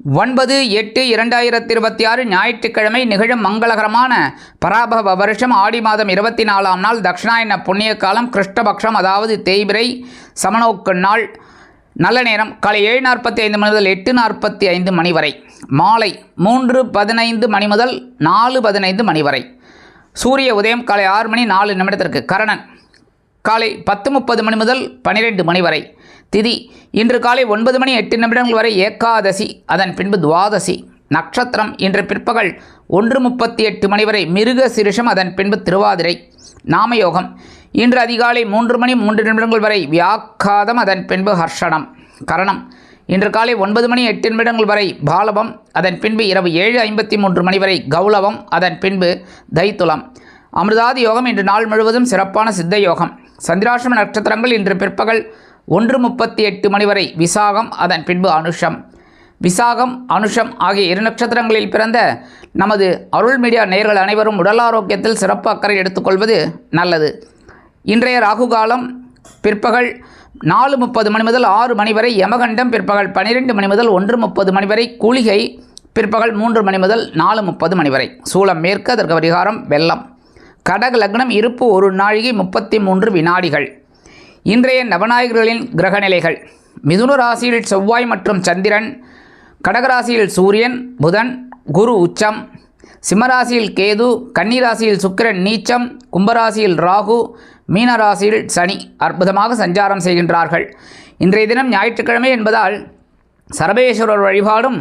9/8/2026 ஞாயிற்றுக்கிழமை நிகழும் மங்களகரமான பராபவ வருஷம் ஆடி மாதம் 24ஆம் நாள் தட்சிணாயன புண்ணிய காலம் கிருஷ்ணபக்ஷம், அதாவது தேய்பிறை சமநோக்கு நாள். நல்ல நேரம் காலை 7:45 மணி முதல் 8:45 மணி வரை, மாலை 3:15 மணி முதல் 4:15 மணி வரை. சூரிய உதயம் காலை 6 மணி 4 நிமிடத்திற்கு. கரணன் காலை 10:30 மணி முதல் 12 மணி வரை. திதி இன்று காலை 9 மணி 8 நிமிடங்கள் வரை ஏகாதசி, அதன் பின்பு துவாதசி. நட்சத்திரம் இன்று பிற்பகல் 1:38 மணி வரை மிருக சிருஷம், அதன் பின்பு திருவாதிரை. நாமயோகம் இன்று அதிகாலை 3 மணி 3 நிமிடங்கள் வரை வியாக்காதம், அதன் பின்பு ஹர்ஷணம். கரணம் இன்று காலை 9 மணி 8 நிமிடங்கள் வரை பாலபம், அதன் பின்பு இரவு 7:53 மணி வரை கௌளவம், அதன் பின்பு தைத்துலம். அமிர்தாதி யோகம் இன்று நாள் முழுவதும் சிறப்பான சித்த யோகம். சந்திராசிரம நட்சத்திரங்கள் இன்று பிற்பகல் 1:38 மணி வரை விசாகம், அதன் பின்பு அனுஷம். விசாகம் அனுஷம் ஆகிய 2 நட்சத்திரங்களில் பிறந்த நமது அருள் மீடியா நேயர்கள் அனைவரும் உடல் ஆரோக்கியத்தில் சிறப்பு அக்கறை எடுத்துக்கொள்வது நல்லது. இன்றைய ராகு காலம் பிற்பகல் 4:30 மணி முதல் 6 மணி வரை, யமகண்டம் பிற்பகல் 12 மணி முதல் 1:30 மணி வரை, கூலிகை பிற்பகல் 3 மணி முதல் 4:30 மணி வரை. சூலம் மேற்கு, அதற்கு பரிகாரம் வெள்ளம். கடக லக்னம், இருப்பு 1 நாழிகை 33 வினாடிகள். இன்றைய நவநாயகர்களின் கிரகநிலைகள்: மிதுன ராசியில் செவ்வாய் மற்றும் சந்திரன், கடகராசியில் சூரியன் புதன் குரு உச்சம், சிம்மராசியில் கேது, கன்னிராசியில் சுக்கிரன் நீச்சம், கும்பராசியில் ராகு, மீனராசியில் சனி அற்புதமாக சஞ்சாரம் செய்கின்றார்கள். இன்றைய தினம் ஞாயிற்றுக்கிழமை என்பதால் சரபேஸ்வரர் வழிபாடும்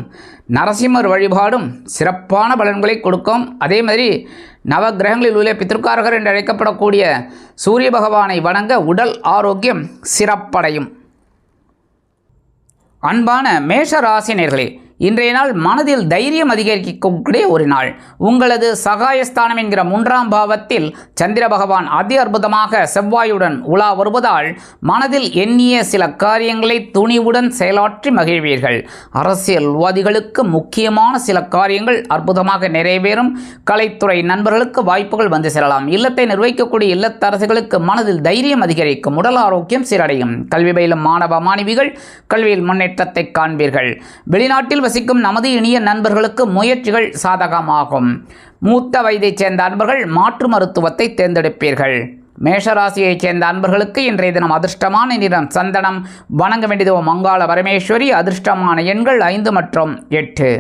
நரசிம்மர் வழிபாடும் சிறப்பான பலன்களை கொடுக்கும். அதே மாதிரி நவகிரகங்களில் உள்ள பித்ருக்காரகர் என்று அழைக்கப்படக்கூடிய சூரிய பகவானை வணங்க உடல் ஆரோக்கியம் சிறப்படையும். அன்பான மேஷ ராசினியர்களே, இன்றைய நாள் மனதில் தைரியம் அதிகரிக்கக்கூடிய ஒரு நாள். உங்களது சகாயஸ்தானம் என்கிற 3ஆம் பாவத்தில் சந்திர பகவான் அதி அற்புதமாக செவ்வாயுடன் உலா வருவதால் மனதில் எண்ணிய சில காரியங்களை துணிவுடன் செயலாற்றி மகிழ்வீர்கள். அரசியல்வாதிகளுக்கு முக்கியமான சில காரியங்கள் அற்புதமாக நிறைவேறும். கலைத்துறை நண்பர்களுக்கு வாய்ப்புகள் வந்து சேரலாம். இல்லத்தை நிர்வகிக்கக்கூடிய இல்லத்தரசுகளுக்கு மனதில் தைரியம் அதிகரிக்கும். உடல் ஆரோக்கியம் சீரடையும். கல்வி பயிலும் மாணவ மாணவிகள் கல்வியில் முன்னேற்றத்தை காண்பீர்கள். வெளிநாட்டில் வசிக்கும் நமது இனிய நண்பர்களுக்கு முயற்சிகள் சாதகமாகும். மூத்த வயதைச் சேர்ந்த அன்பர்கள் மாற்று மருத்துவத்தை தேர்ந்தெடுப்பீர்கள். மேஷராசியைச் சேர்ந்த அன்பர்களுக்கு இன்றைய தினம் அதிர்ஷ்டமான நிறம் சந்தனம். வணங்க வேண்டியது மங்காள பரமேஸ்வரி. அதிர்ஷ்டமான எண்கள் 5 மற்றும் 8.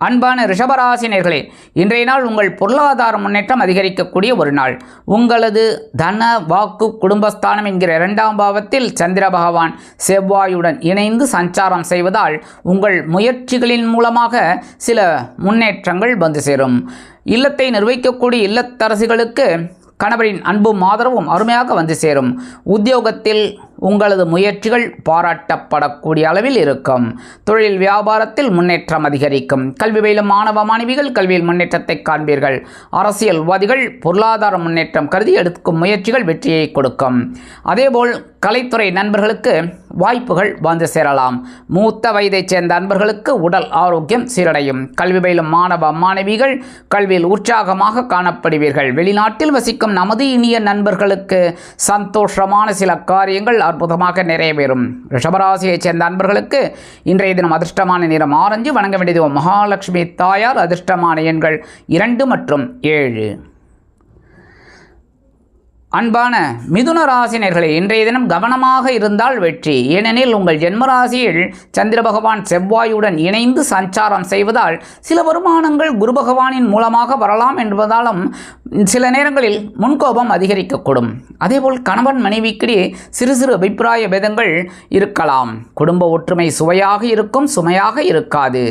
அன்பான ரிஷபராசினியர்களே, இன்றைய நாள் உங்கள் பொருளாதார முன்னேற்றம் அதிகரிக்கக்கூடிய ஒரு நாள். உங்களது தன வாக்கு குடும்பஸ்தானம் என்கிற 2ஆம் பாவத்தில் சந்திர பகவான் செவ்வாயுடன் இணைந்து சஞ்சாரம் செய்வதால் உங்கள் முயற்சிகளின் மூலமாக சில முன்னேற்றங்கள் வந்து சேரும். இல்லத்தை நிர்வகிக்கக்கூடிய இல்லத்தரசிகளுக்கு கணவரின் அன்பும் ஆதரவும் அருமையாக வந்து சேரும். உத்தியோகத்தில் உங்களது முயற்சிகள் பாராட்டப்படக்கூடிய அளவில் இருக்கும். தொழில் வியாபாரத்தில் முன்னேற்றம் அதிகரிக்கும். கல்வி பயிலும் மாணவ மாணவிகள் கல்வியில் முன்னேற்றத்தை காண்பீர்கள். அரசியல்வாதிகள் பொருளாதார முன்னேற்றம் கருதி எடுக்கும் முயற்சிகள் வெற்றியை கொடுக்கும். அதேபோல் கலைத்துறை நண்பர்களுக்கு வாய்ப்புகள் வந்து சேரலாம். மூத்த வயதைச் சேர்ந்த நண்பர்களுக்கு உடல் ஆரோக்கியம் சீரடையும். கல்வி பயிலும் மாணவ மாணவிகள் கல்வியில் உற்சாகமாக காணப்படுவீர்கள். வெளிநாட்டில் வசிக்கும் நமது இனிய நண்பர்களுக்கு சந்தோஷமான சில காரியங்கள் அற்புதமாக நிறைவேறும். ரிஷபராசியைச் சேர்ந்த நண்பர்களுக்கு இன்றைய தினம் அதிர்ஷ்டமான நிறம் ஆரஞ்சு. வணங்க வேண்டியது மகாலட்சுமி தாயார். அதிர்ஷ்டமான எண்கள் 2 மற்றும் 7. அன்பான மிதுன ராசினியர்களே, இன்றைய தினம் கவனமாக இருந்தால் வெற்றி. ஏனெனில் உங்கள் ஜென்மராசியில் சந்திர பகவான் செவ்வாயுடன் இணைந்து சஞ்சாரம் செய்வதால் சில வருமானங்கள் குரு பகவானின் மூலமாக வரலாம் என்பதாலும் சில நேரங்களில் முன்கோபம் அதிகரிக்கக்கூடும். அதேபோல் கணவன் மனைவிக்கிடையே சிறு சிறு அபிப்பிராய பேதங்கள் இருக்கலாம். குடும்ப ஒற்றுமை சுவையாக இருக்கும், சுமையாக இருக்காது.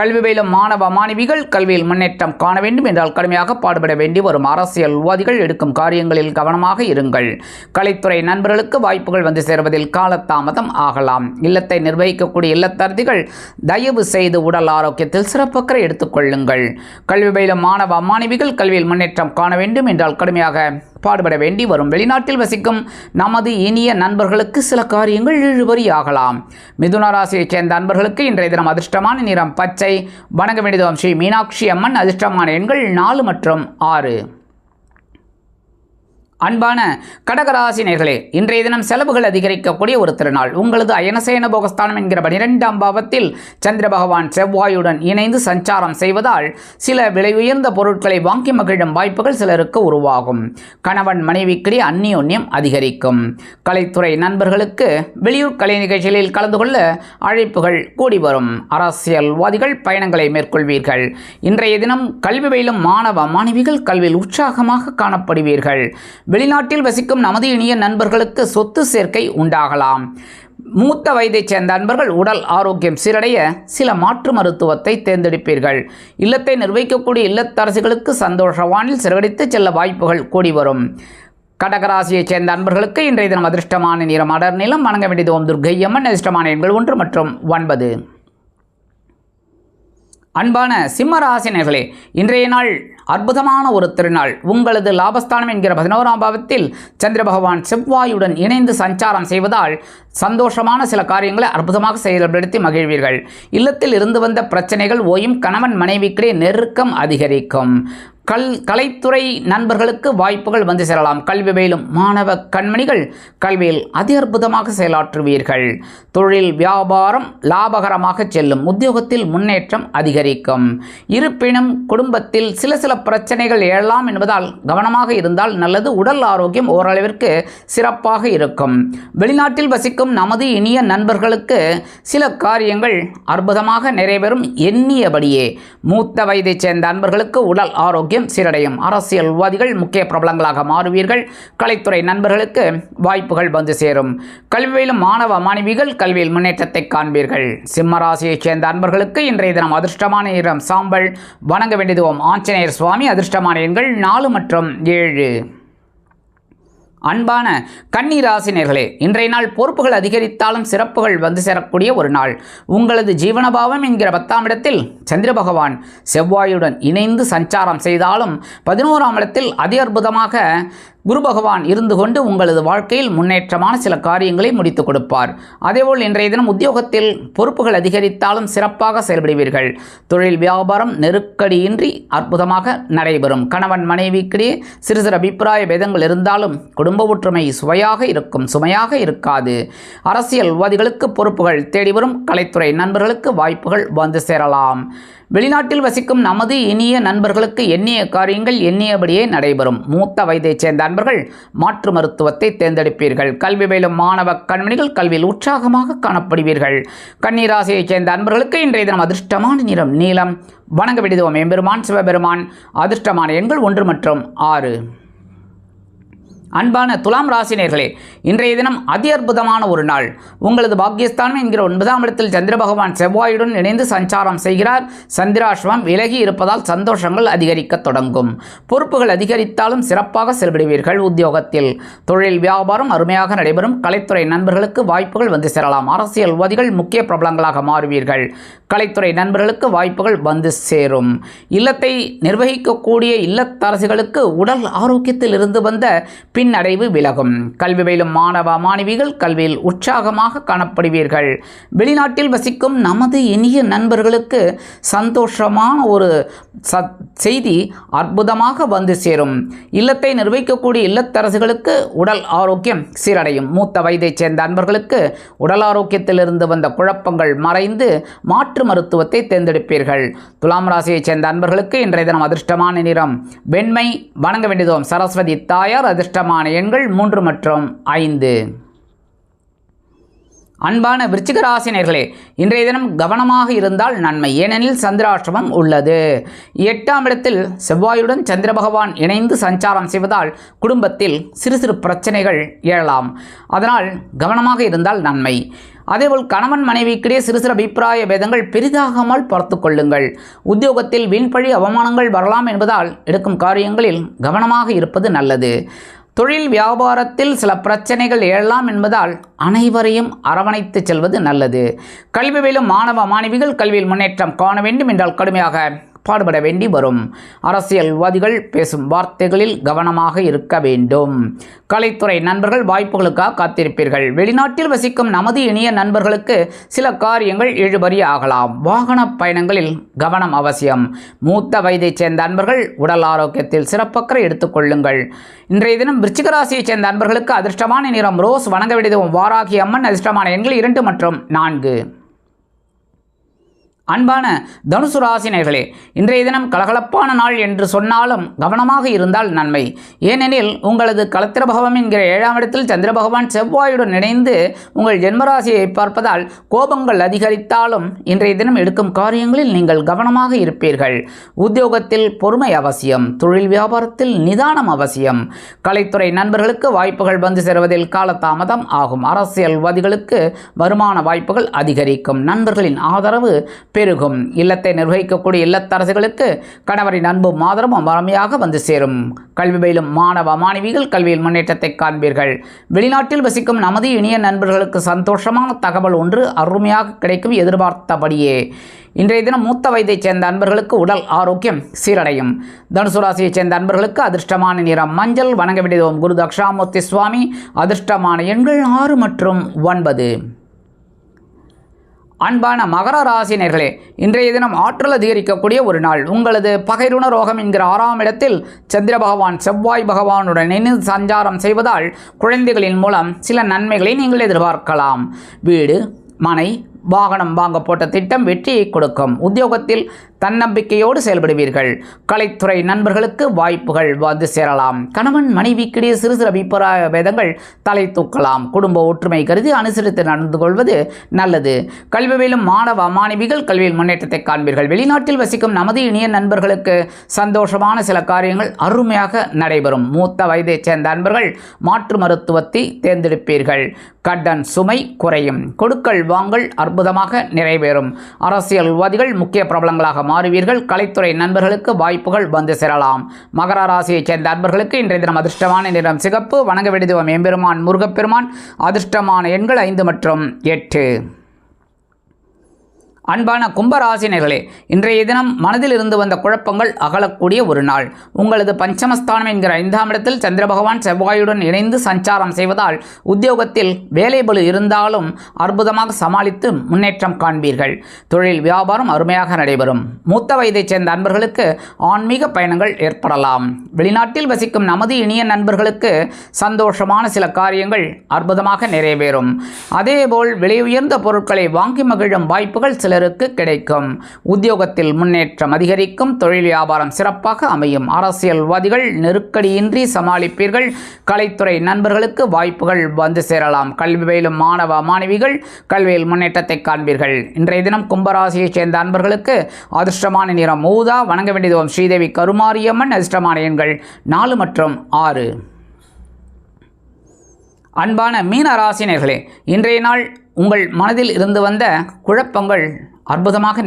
கல்வி பயிலும் மாணவ மாணவிகள் கல்வியில் முன்னேற்றம் காண வேண்டும் என்றால் கடுமையாக பாடுபட வேண்டி வரும். அரசியல்வாதிகள் எடுக்கும் காரியங்களில் கவனமாக இருங்கள். கலைத்துறை நண்பர்களுக்கு வாய்ப்புகள் வந்து சேருவதில் காலதாமதம் ஆகலாம். இல்லத்தை நிர்வகிக்கக்கூடிய இல்லத்தரசிகள் தயவு செய்து உடல் ஆரோக்கியத்தில் சிறப்பக்கறை எடுத்துக்கொள்ளுங்கள். கல்வி பயிலும் மாணவ மாணவிகள் கல்வியில் முன்னேற்றம் காண வேண்டும் என்றால் கடுமையாக பாடுபட வேண்டி வரும். வெளிநாட்டில் வசிக்கும் நமது இனிய நண்பர்களுக்கு சில காரியங்கள் இழுபறியாகலாம். மிதுன ராசியைச் சேர்ந்த நண்பர்களுக்கு இன்றைய தினம் அதிர்ஷ்டமான நிறம் பச்சை. வணங்க வேண்டியது ஸ்ரீ மீனாட்சி அம்மன். அதிர்ஷ்டமான எண்கள் 4 மற்றும் 6. அன்பான கடகராசி நேயர்களே, இன்றைய தினம் செலவுகள் அதிகரிக்கக்கூடிய ஒரு திருநாள். உங்களது அயனசேன போகஸ்தானம் என்கிற 12ஆம் பாவத்தில் சந்திர பகவான் செவ்வாயுடன் இணைந்து சஞ்சாரம் செய்வதால் சில விலை உயர்ந்த பொருட்களை வாங்கி மகிழும் வாய்ப்புகள் சிலருக்கு உருவாகும். கணவன் மனைவிக்கிடையே அந்நியோன்யம் அதிகரிக்கும். கலைத்துறை நண்பர்களுக்கு வெளியூர் கலை நிகழ்ச்சிகளில் கலந்து கொள்ள அழைப்புகள் கூடி வரும். அரசியல்வாதிகள் பயணங்களை மேற்கொள்வீர்கள். இன்றைய தினம் கல்வி பயிலும் மாணவ மாணவிகள் கல்வியில் உற்சாகமாக காணப்படுவீர்கள். வெளிநாட்டில் வசிக்கும் நமது இனிய நண்பர்களுக்கு சொத்து சேர்க்கை உண்டாகலாம். மூத்த வயதைச் சேர்ந்த நண்பர்கள் உடல் ஆரோக்கியம் சீரடைய சில மாற்று மருத்துவத்தை தேர்ந்தெடுப்பீர்கள். இல்லத்தை நிர்வகிக்கக்கூடிய இல்லத்தரசிகளுக்கு சந்தோஷ வானில் சிறகடித்து செல்ல வாய்ப்புகள் கூடி வரும். கடகராசியைச் சேர்ந்த நண்பர்களுக்கு இன்றைய தினம் அதிர்ஷ்டமான நிறம் அடர் நிலம். வணங்க வேண்டியது ஓம் துர்க்கையம்மன். அதிர்ஷ்டமான எண்கள் 1 மற்றும் 9. அன்பான சிம்மராசி நேயர்களே, இன்றைய நாள் அற்புதமான ஒரு திருநாள். உங்களது லாபஸ்தானம் என்கிற 11ஆம் பாவத்தில் சந்திர பகவான் செவ்வாயுடன் இணைந்து சஞ்சாரம் செய்வதால் சந்தோஷமான சில காரியங்களை அற்புதமாக செயல்படுத்தி மகிழ்வீர்கள். இல்லத்தில் இருந்து வந்த பிரச்சனைகள் ஓயும். கணவன் மனைவிக்கிடையே நெருக்கம் அதிகரிக்கும். கலைத்துறை நண்பர்களுக்கு வாய்ப்புகள் வந்து சேரலாம். கல்வி பயிலும் மாணவ கண்மணிகள் கல்வியில் அதி அற்புதமாக செயலாற்றுவீர்கள். தொழில் வியாபாரம் லாபகரமாக செல்லும். உத்தியோகத்தில் முன்னேற்றம் அதிகரிக்கும். இருப்பினும் குடும்பத்தில் சில பிரச்சனைகள் எழலாம் என்பதால் கவனமாக இருந்தால் நல்லது. உடல் ஆரோக்கியம் ஓரளவிற்கு சிறப்பாக இருக்கும். வெளிநாட்டில் வசிக்கும் நமது இனிய நண்பர்களுக்கு சில காரியங்கள் அற்புதமாக நிறைவேறும். எண்ணியபடியே. மூத்த வயதைச் சேர்ந்த நண்பர்களுக்கு உடல் ஆரோக்கியம் சீரடையும். அரசியல்வாதிகள் முக்கிய பிரபலங்களாக மாறுவீர்கள். கலைத்துறை நண்பர்களுக்கு வாய்ப்புகள் வந்து சேரும். கல்வியிலும் மாணவ மாணவிகள் கல்வியில் முன்னேற்றத்தை காண்பீர்கள். சிம்மராசியைச் சேர்ந்த அன்பர்களுக்கு இன்றைய தினம் அதிர்ஷ்டமான நிறம் சாம்பல். வணங்க வேண்டியது ஓம் ஆஞ்சநேயர் சுவாமி. அதிர்ஷ்டமான எண்கள் 4 மற்றும் 7. அன்பான கன்னிராசி நேயர்களே, இன்றைய நாள் பொறுப்புகள் அதிகரித்தாலும் சிறப்புகள் வந்து சேரக்கூடிய ஒரு நாள். உங்களது ஜீவனபாவம் என்கிற 10ஆம் இடத்தில் சந்திர பகவான் செவ்வாயுடன் இணைந்து சஞ்சாரம் செய்தாலும் 11ஆம் இடத்தில் அதி அற்புதமாக குரு பகவான் இருந்து கொண்டு உங்களது வாழ்க்கையில் முன்னேற்றமான சில காரியங்களை முடித்துக் கொடுப்பார். அதேபோல் இன்றைய தினம் உத்தியோகத்தில் பொறுப்புகள் அதிகரித்தாலும் சிறப்பாக செயல்படுவீர்கள். தொழில் வியாபாரம் நெருக்கடியின்றி அற்புதமாக நடைபெறும். கணவன் மனைவிக்கிடையே சிறு அபிப்பிராய பேதங்கள் இருந்தாலும் குடும்ப ஒற்றுமை சுமையாக இருக்காது. அரசியல்வாதிகளுக்கு பொறுப்புகள் தேடி வரும். கலைத்துறை நண்பர்களுக்கு வாய்ப்புகள் வந்து சேரலாம். வெளிநாட்டில் வசிக்கும் நமது இனிய நண்பர்களுக்கு எண்ணிய காரியங்கள் எண்ணியபடியே நடைபெறும். மூத்த வயதைச் சேர்ந்த நண்பர்கள் மாற்று மருத்துவத்தை தேர்ந்தெடுப்பீர்கள். கல்வி பயிலும் மாணவ கண்மணிகள் கல்வியில் உற்சாகமாக காணப்படுவீர்கள். கன்னிராசியைச் சேர்ந்த நண்பர்களுக்கு இன்றைய தினம் அதிர்ஷ்டமான நிறம் நீலம். வணங்க வேண்டியது ஓம் எம்பெருமான் சிவபெருமான். அதிர்ஷ்டமான எண்கள் 1 மற்றும் 6. அன்பான துலாம் ராசி நேயர்களே, இன்றைய தினம் அதி அற்புதமான ஒரு நாள். உங்களது பாக்கியஸ்தானம் என்கிற 9ஆம் இடத்தில் சந்திர பகவான் செவ்வாயுடன் இணைந்து சஞ்சாரம் செய்கிறார். சந்திராஷ்டமம் விலகி இருப்பதால் சந்தோஷங்கள் அதிகரிக்க தொடங்கும். பொறுப்புகள் அதிகரித்தாலும் சிறப்பாக செயல்படுவீர்கள். உத்தியோகத்தில் தொழில் வியாபாரம் அருமையாக நடைபெறும். கலைத்துறை நண்பர்களுக்கு வாய்ப்புகள் வந்து சேரலாம். அரசியல்வாதிகள் முக்கிய பிரபலங்களாக மாறுவீர்கள். கலைத்துறை நண்பர்களுக்கு வாய்ப்புகள் வந்து சேரும். இல்லத்தை நிர்வகிக்கக்கூடிய இல்லத்தரசிகளுக்கு உடல் ஆரோக்கியத்தில் இருந்து வந்த பின்னடைவு விலகும். கல்வி பயிலும் மாணவ மாணவிகள் கல்வியில் உற்சாகமாக காணப்படுவீர்கள். வெளிநாட்டில் வசிக்கும் நமது இனிய நண்பர்களுக்கு சந்தோஷமான ஒரு செய்தி அற்புதமாக வந்து சேரும். இல்லத்தை நிர்வகிக்கக்கூடிய இல்லத்தரசுகளுக்கு உடல் ஆரோக்கியம் சீரடையும். மூத்த வயதைச் சேர்ந்த நண்பர்களுக்கு உடல் ஆரோக்கியத்திலிருந்து வந்த குழப்பங்கள் மறைந்து மாற்று மருத்துவத்தை தேர்ந்தெடுப்பீர்கள். துலாம் ராசியைச் சேர்ந்த நண்பர்களுக்கு இன்றைய தினம் அதிர்ஷ்டமான நிறம் வெண்மை. வணங்க வேண்டியதோம் சரஸ்வதி தாயார். அதிர்ஷ்டமான எண்கள் 3 மற்றும் 5. அன்பான விருச்சிக ராசி நேயர்களே, இன்றைய தினம் கவனமாக இருந்தால் நன்மை. ஏனெனில் சந்திராஷ்டமம் உள்ளது. 8ஆம் இடத்தில் செவ்வாயுடன் சந்திர பகவான் இணைந்து சஞ்சாரம் செய்வதால் குடும்பத்தில் சிறு பிரச்சனைகள் எழலாம். அதனால் கவனமாக இருந்தால் நன்மை. அதேபோல் கணவன் மனைவிக்கிடையே சிறு அபிப்பிராய பேதங்கள் பெரிதாகாமல் பார்த்து கொள்ளுங்கள். உத்தியோகத்தில் வீண்பழி அவமானங்கள் வரலாம் என்பதால் எடுக்கும் காரியங்களில் கவனமாக இருப்பது நல்லது. தொழில் வியாபாரத்தில் சில பிரச்சனைகள் எழலாம் என்பதால் அனைவரையும் அரவணைத்து செல்வது நல்லது. கல்வி பயிலும் மாணவ மாணவிகள் கல்வியில் முன்னேற்றம் காண வேண்டும் என்றால் கடுமையாக பாடுபட வேண்டி வரும். அரசியல்வாதிகள் பேசும் வார்த்தைகளில் கவனமாக இருக்க வேண்டும். கலைத்துறை நண்பர்கள் வாய்ப்புகளுக்காக காத்திருப்பீர்கள். வெளிநாட்டில் வசிக்கும் நமது இனிய நண்பர்களுக்கு சில காரியங்கள் இழுபறி ஆகலாம். வாகன பயணங்களில் கவனம் அவசியம். மூத்த வயதைச் சேர்ந்த நண்பர்கள் உடல் ஆரோக்கியத்தில் சிறப்பக்கறை எடுத்துக்கொள்ளுங்கள். இன்றைய தினம் விருச்சிக ராசியைச் சேர்ந்த நண்பர்களுக்கு அதிர்ஷ்டமான நிறம் ரோஸ். வணங்க வேண்டியது வாராகி அம்மன். அதிர்ஷ்டமான எண்கள் 2 மற்றும் 4. அன்பான தனுசு ராசினர்களே, இன்றைய தினம் கலகலப்பான நாள் என்று சொன்னாலும் கவனமாக இருந்தால் நன்மை. ஏனெனில் உங்களது களத்திர பகவான் என்கிற 7ஆம் இடத்தில் சந்திர பகவான் செவ்வாயுடன் இணைந்து உங்கள் ஜென்மராசியை பார்ப்பதால் கோபங்கள் அதிகரித்தாலும் இன்றைய தினம் எடுக்கும் காரியங்களில் நீங்கள் கவனமாக இருப்பீர்கள். உத்தியோகத்தில் பொறுமை அவசியம். தொழில் வியாபாரத்தில் நிதானம் அவசியம். கலைத்துறை நண்பர்களுக்கு வாய்ப்புகள் வந்து சேருவதில் காலதாமதம் ஆகும். அரசியல்வாதிகளுக்கு வருமான வாய்ப்புகள் அதிகரிக்கும். நண்பர்களின் ஆதரவு பெருகும். இல்லத்தை நிர்வகிக்கக்கூடிய இல்லத்தரசுகளுக்கு கணவரின் அன்பும் ஆதரவும் வறுமையாக வந்து சேரும். கல்வி பயிலும் மாணவ மாணவிகள் கல்வியில் முன்னேற்றத்தை காண்பீர்கள். வெளிநாட்டில் வசிக்கும் நமது இனிய நண்பர்களுக்கு சந்தோஷமான தகவல் ஒன்று அருமையாக கிடைக்கும். எதிர்பார்த்தபடியே இன்றைய தினம் மூத்த வயதைச் சேர்ந்த அன்பர்களுக்கு உடல் ஆரோக்கியம் சீரடையும். தனுசு ராசியைச் சேர்ந்த அன்பர்களுக்கு அதிர்ஷ்டமான நிறம் மஞ்சள். வணங்க வேண்டியது குரு தக்ஷாமூர்த்தி சுவாமி. அதிர்ஷ்டமான எண்கள் 6 மற்றும் 9. அன்பான மகர ராசினர்களே, இன்றைய தினம் ஆற்றல் அதிகரிக்கக்கூடிய ஒரு நாள். உங்களது பகைருண ரோகம் என்கிற 6ஆம் இடத்தில் சந்திர பகவான் செவ்வாய் பகவானுடன் இணைந்து சஞ்சாரம் செய்வதால் குழந்தைகளின் மூலம் சில நன்மைகளை நீங்கள் எதிர்பார்க்கலாம். வீடு, மனை, வாகனம் வாங்க போட்ட திட்டம் வெற்றியை கொடுக்கும். உத்தியோகத்தில் தன்னம்பிக்கையோடு செயல்படுவீர்கள். கலைத்துறை நண்பர்களுக்கு வாய்ப்புகள் வந்து சேரலாம். கணவன் மனைவிக்கிடையே சிறு சிறு அபிப்பிராய பேதங்கள் தலை தூக்கலாம். குடும்ப ஒற்றுமை கருதி அனுசரித்து நடந்து கொள்வது நல்லது. கல்வி பயிலும் மாணவ மாணவிகள் கல்வியில் முன்னேற்றத்தை காண்பீர்கள். வெளிநாட்டில் வசிக்கும் நமது இனிய நண்பர்களுக்கு சந்தோஷமான சில காரியங்கள் அருமையாக நடைபெறும். மூத்த வயதைச் சேர்ந்த நண்பர்கள் மாற்று மருத்துவத்தை தேர்ந்தெடுப்பீர்கள். கடன் சுமை குறையும். கொடுக்கல் வாங்கல் அற்புதமாக நிறைவேறும். அரசியல்வாதிகள் முக்கிய பிரபலங்களாக மாறுவீர்கள். கலைத்துறை நண்பர்களுக்கு வாய்ப்புகள் வந்து சேரலாம். மகர ராசியைச் சேர்ந்த நண்பர்களுக்கு இன்றைய தினம் அதிர்ஷ்டமான நிறம் சிகப்பு. வணங்க வேண்டியது எம்பெருமான் முருகப்பெருமான். அதிர்ஷ்டமான எண்கள் 5 மற்றும் 8. அன்பான கும்பராசினர்களே, இன்றைய தினம் மனதில் இருந்து வந்த குழப்பங்கள் அகலக்கூடிய ஒரு நாள். உங்களது பஞ்சமஸ்தானம் என்கிற 5ஆம் இடத்தில் சந்திர பகவான் செவ்வாயுடன் இணைந்து சஞ்சாரம் செய்வதால் உத்தியோகத்தில் வேலைபளு இருந்தாலும் அற்புதமாக சமாளித்து முன்னேற்றம் காண்பீர்கள். தொழில் வியாபாரம் அருமையாக நடைபெறும். மூத்த வயதைச் சேர்ந்த நண்பர்களுக்கு ஆன்மீக பயணங்கள் ஏற்படலாம். வெளிநாட்டில் வசிக்கும் நமது இனிய நண்பர்களுக்கு சந்தோஷமான சில காரியங்கள் அற்புதமாக நிறைவேறும். அதேபோல் விலை உயர்ந்த பொருட்களை வாங்கி மகிழும் வாய்ப்புகள் சிலருக்கு கிடைக்கும். உத்தியோகத்தில் முன்னேற்றம் அதிகரிக்கும். தொழில் வியாபாரம் சிறப்பாக அமையும். அரசியல்வாதிகள் நெருக்கடியின்றி சமாளிப்பீர்கள். கலைத்துறை நண்பர்களுக்கு வாய்ப்புகள் வந்து சேரலாம். கல்வி பயிலும் மாணவ மாணவிகள் கல்வியில் முன்னேற்றத்தை காண்பீர்கள். இன்றைய தினம் கும்பராசியைச் சேர்ந்த நண்பர்களுக்கு அதிர்ஷ்டமான நிறம் ஊதா. வணங்க வேண்டியது ஸ்ரீதேவி கருமாரியம்மன். அதிர்ஷ்டமான எண்கள் 4 மற்றும் 6. அன்பான மீன ராசினர்களே, இன்றைய நாள் உங்கள் மனதில் இருந்து வந்த குழப்பங்கள் அற்புதமாக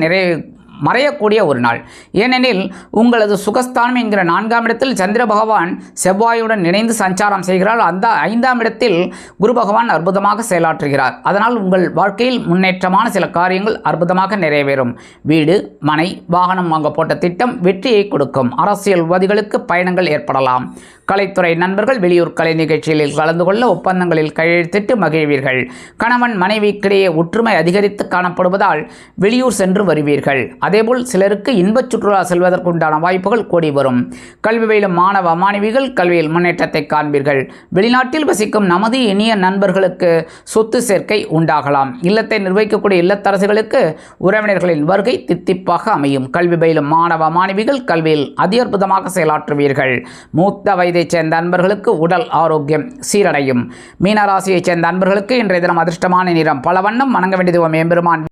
மறையக்கூடிய ஒரு நாள். ஏனெனில் உங்களது சுகஸ்தானம் என்கிற 4ஆம் இடத்தில் சந்திர பகவான் செவ்வாயுடன் இணைந்து சஞ்சாரம் செய்கிறார். அந்த 5ஆம் இடத்தில் குரு பகவான் அற்புதமாக செயலாற்றுகிறார். அதனால் உங்கள் வாழ்க்கையில் முன்னேற்றமான சில காரியங்கள் அற்புதமாக நிறைவேறும். வீடு, மனை, வாகனம் வாங்க போட்ட திட்டம் வெற்றியை கொடுக்கும். அரசியல்வாதிகளுக்கு பயணங்கள் ஏற்படலாம். கலைத்துறை நண்பர்கள் வெளியூர் கலை நிகழ்ச்சிகளில் கலந்து கொள்ள ஒப்பந்தங்களில் கையெழுத்திட்டு மகிழ்வீர்கள். கணவன் மனைவிக்கிடையே ஒற்றுமை அதிகரித்து காணப்படுவதால் வெளியூர் சென்று வருவீர்கள். அதேபோல் சிலருக்கு இன்பச் சுற்றுலா செல்வதற்குண்டான வாய்ப்புகள் கூடி வரும். கல்வி பயிலும் மாணவ மாணவிகள் கல்வியில் முன்னேற்றத்தை காண்பீர்கள். வெளிநாட்டில் வசிக்கும் நமது இனிய நண்பர்களுக்கு சொத்து சேர்க்கை உண்டாகலாம். இல்லத்தை நிர்வகிக்கக்கூடிய இல்லத்தரசுகளுக்கு உறவினர்களின் வருகை தித்திப்பாக அமையும். கல்வி பயிலும் மாணவ மாணவிகள் கல்வியில் அற்புதமாக செயலாற்றுவீர்கள். மூத்த வயதைச் சேர்ந்த நண்பர்களுக்கு உடல் ஆரோக்கியம் சீரடையும். மீனராசியைச் சேர்ந்த நண்பர்களுக்கு இன்றைய தினம் அதிர்ஷ்டமான நிறம் பல வண்ணம். வணங்க வேண்டியது எம்பெருமான்